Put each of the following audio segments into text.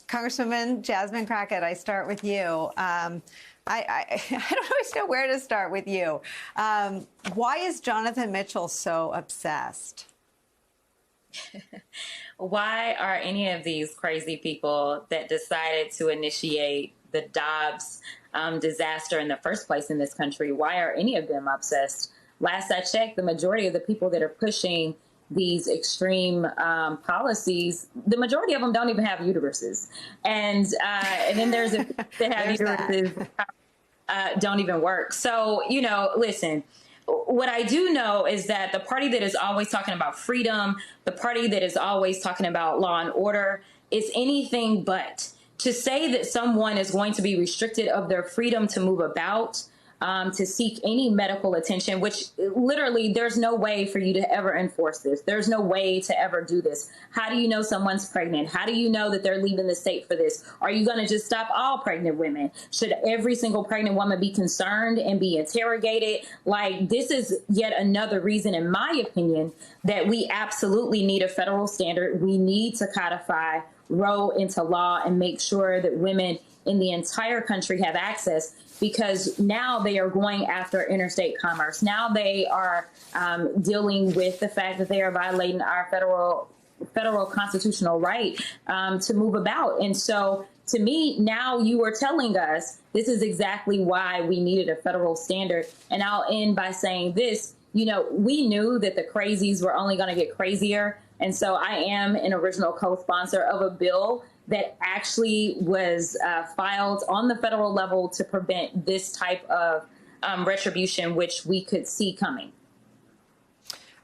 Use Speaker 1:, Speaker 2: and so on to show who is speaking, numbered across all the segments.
Speaker 1: Congresswoman Jasmine Crockett, I start with you. I don't always know where to start with you. Why is Jonathan Mitchell so obsessed?
Speaker 2: Why are any of these crazy people that decided to initiate the Dobbs disaster in the first place in this country, why are any of them obsessed? Last I checked, the majority of the people that are pushing these extreme policies, the majority of them don't even have uteruses. And then there's a that have uteruses don't even work. So, you know, listen, what I do know is that the party that is always talking about freedom, the party that is always talking about law and order, is anything but. To say that someone is going to be restricted of their freedom to move about, to seek any medical attention, which literally there's no way for you to ever enforce this. There's no way to ever do this. How do you know someone's pregnant? How do you know that they're leaving the state for this? Are you going to just stop all pregnant women? Should every single pregnant woman be concerned and be interrogated? Like, this is yet another reason, in my opinion, that we absolutely need a federal standard. We need to codify Roe into law and make sure that women in the entire country have access, because now they are going after interstate commerce. Now they are dealing with the fact that they are violating our federal constitutional right to move about. And so, to me, now you are telling us this is exactly why we needed a federal standard. And I'll end by saying this. You know, we knew that the crazies were only going to get crazier. And so I am an original co-sponsor of a bill that actually was filed on the federal level to prevent this type of retribution, which we could see coming.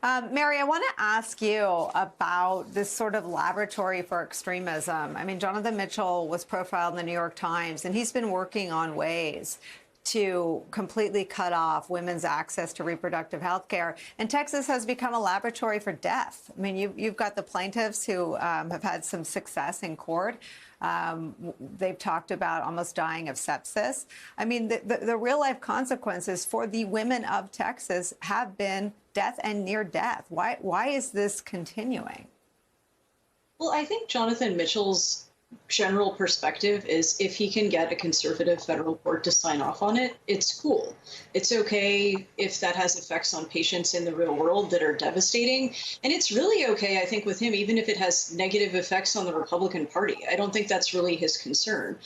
Speaker 1: Mary, I want to ask you about this sort of laboratory for extremism. I mean, Jonathan Mitchell was profiled in the New York Times, and he's been working on ways to completely cut off women's access to reproductive health care. And Texas has become a laboratory for death. I mean, you've got the plaintiffs who have had some success in court. They've talked about almost dying of sepsis. I mean, the real life consequences for the women of Texas have been death and near death. Why is this continuing?
Speaker 3: Well, I think Jonathan Mitchell's general perspective is if he can get a conservative federal court to sign off on it, it's cool. It's okay if that has effects on patients in the real world that are devastating. And it's really okay, I think, with him, even if it has negative effects on the Republican Party. I don't think that's really his concern.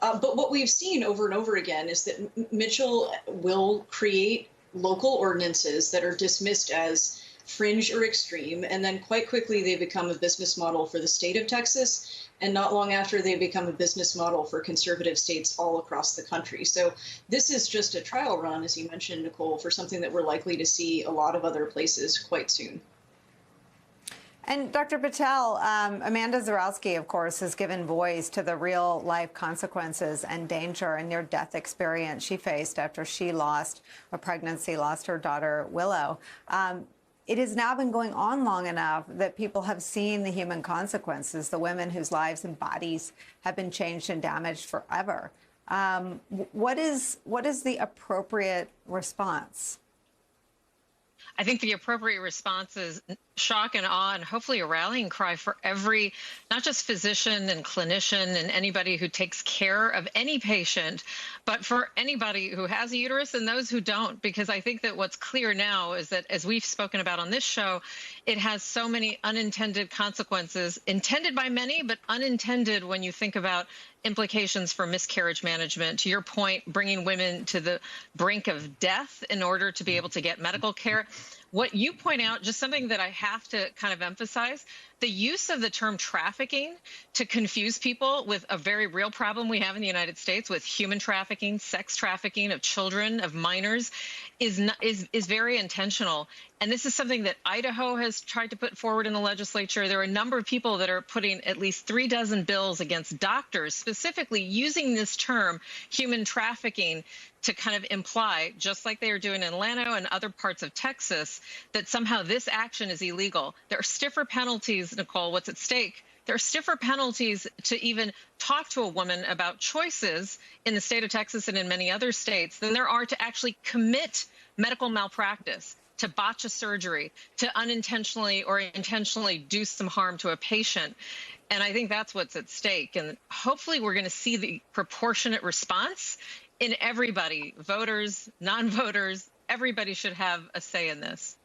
Speaker 3: But what we've seen over and over again is that Mitchell will create local ordinances that are dismissed as fringe or extreme, and then quite quickly they become a business model for the state of Texas. And not long after, they become a business model for conservative states all across the country. So this is just a trial run, as you mentioned, Nicole, for something that we're likely to see a lot of other places quite soon.
Speaker 1: And Dr. Patel, Amanda Zurawski, of course, has given voice to the real life consequences and danger and near-death experience she faced after she lost a pregnancy, lost her daughter, Willow. It has now been going on long enough that people have seen the human consequences, the women whose lives and bodies have been changed and damaged forever. What is the appropriate response?
Speaker 4: I think the appropriate response is shock and awe, and hopefully a rallying cry for every, not just physician and clinician and anybody who takes care of any patient, but for anybody who has a uterus and those who don't. Because I think that what's clear now is that, as we've spoken about on this show, it has so many unintended consequences, intended by many, but unintended when you think about implications for miscarriage management. To your point, bringing women to the brink of death in order to be able to get medical care. What you point out, just something that I have to kind of emphasize, the use of the term trafficking to confuse people with a very real problem we have in the United States with human trafficking, sex trafficking of children, of minors, is very intentional. And this is something that Idaho has tried to put forward in the legislature. There are a number of people that are putting at least 36 bills against doctors, specifically using this term, human trafficking, to kind of imply, just like they are doing in Llano and other parts of Texas, that somehow this action is illegal. There are stiffer penalties, Nicole, what's at stake? There are stiffer penalties to even talk to a woman about choices in the state of Texas and in many other states than there are to actually commit medical malpractice. to botch a surgery, to unintentionally or intentionally do some harm to a patient. And I think that's what's at stake. And hopefully we're going to see the proportionate response in everybody, voters, non-voters. Everybody should have a say in this.